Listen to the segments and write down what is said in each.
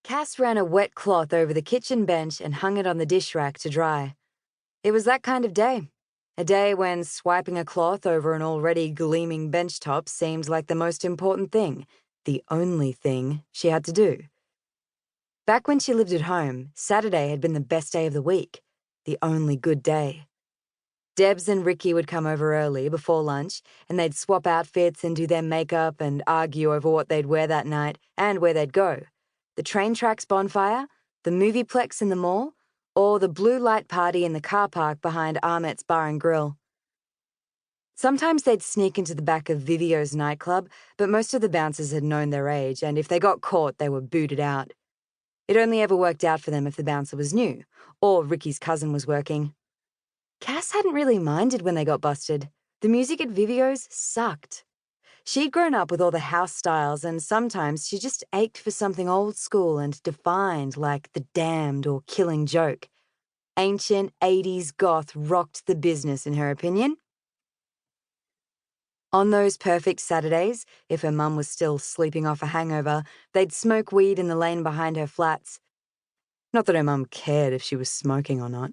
Cass ran a wet cloth over the kitchen bench and hung it on the dish rack to dry. It was that kind of day. A day when swiping a cloth over an already gleaming benchtop seemed like the most important thing, the only thing she had to do. Back when she lived at home, Saturday had been the best day of the week, the only good day. Debs and Ricky would come over early before lunch, and they'd swap outfits and do their makeup and argue over what they'd wear that night and where they'd go. The train tracks bonfire, the movieplex in the mall, or the blue light party in the car park behind Ahmet's Bar and Grill. Sometimes they'd sneak into the back of Vivio's nightclub, but most of the bouncers had known their age, and if they got caught, they were booted out. It only ever worked out for them if the bouncer was new, or Ricky's cousin was working. Cass hadn't really minded when they got busted. The music at Vivio's sucked. She'd grown up with all the house styles, and sometimes she just ached for something old school and defined like The Damned or Killing Joke. Ancient 80s goth rocked the business, in her opinion. On those perfect Saturdays, if her mum was still sleeping off a hangover, they'd smoke weed in the lane behind her flats. Not that her mum cared if she was smoking or not.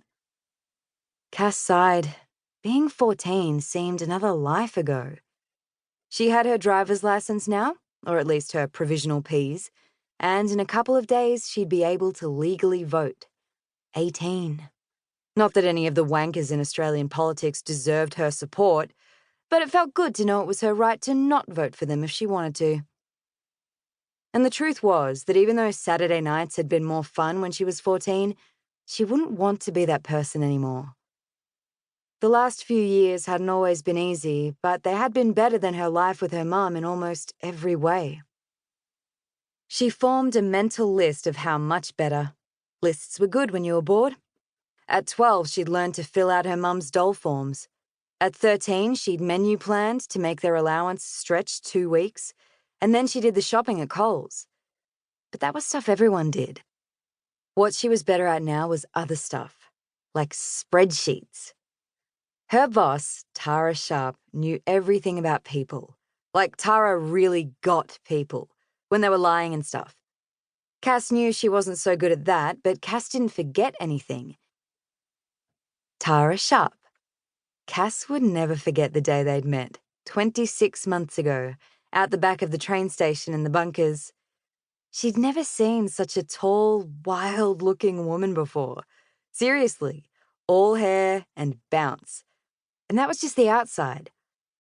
Cass sighed. Being 14 seemed another life ago. She had her driver's license now, or at least her provisional Ps, and in a couple of days she'd be able to legally vote. 18. Not that any of the wankers in Australian politics deserved her support, but it felt good to know it was her right to not vote for them if she wanted to. And the truth was that even though Saturday nights had been more fun when she was 14, she wouldn't want to be that person anymore. The last few years hadn't always been easy, but they had been better than her life with her mum in almost every way. She formed a mental list of how much better. Lists were good when you were bored. At 12, she'd learned to fill out her mum's dole forms. At 13, she'd menu planned to make their allowance stretch 2 weeks, and then she did the shopping at Coles. But that was stuff everyone did. What she was better at now was other stuff, like spreadsheets. Her boss, Tara Sharp, knew everything about people. Like Tara really got people when they were lying and stuff. Cass knew she wasn't so good at that, but Cass didn't forget anything. Tara Sharp. Cass would never forget the day they'd met, 26 months ago, out the back of the train station in the bunkers. She'd never seen such a tall, wild-looking woman before. Seriously, all hair and bounce. And that was just the outside.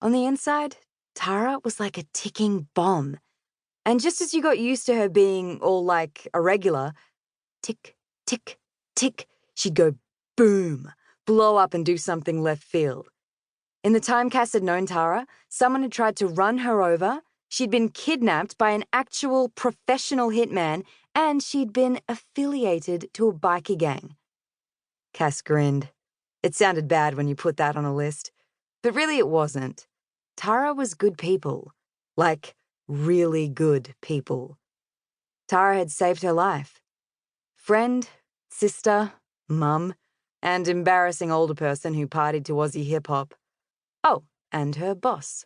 On the inside, Tara was like a ticking bomb. And just as you got used to her being all like irregular, tick, tick, tick, she'd go boom, blow up and do something left field. In the time Cass had known Tara, someone had tried to run her over, she'd been kidnapped by an actual professional hitman, and she'd been affiliated to a bikie gang. Cass grinned. It sounded bad when you put that on a list, but really it wasn't. Tara was good people, like really good people. Tara had saved her life. Friend, sister, mum, and embarrassing older person who partied to Aussie hip-hop. Oh, and her boss.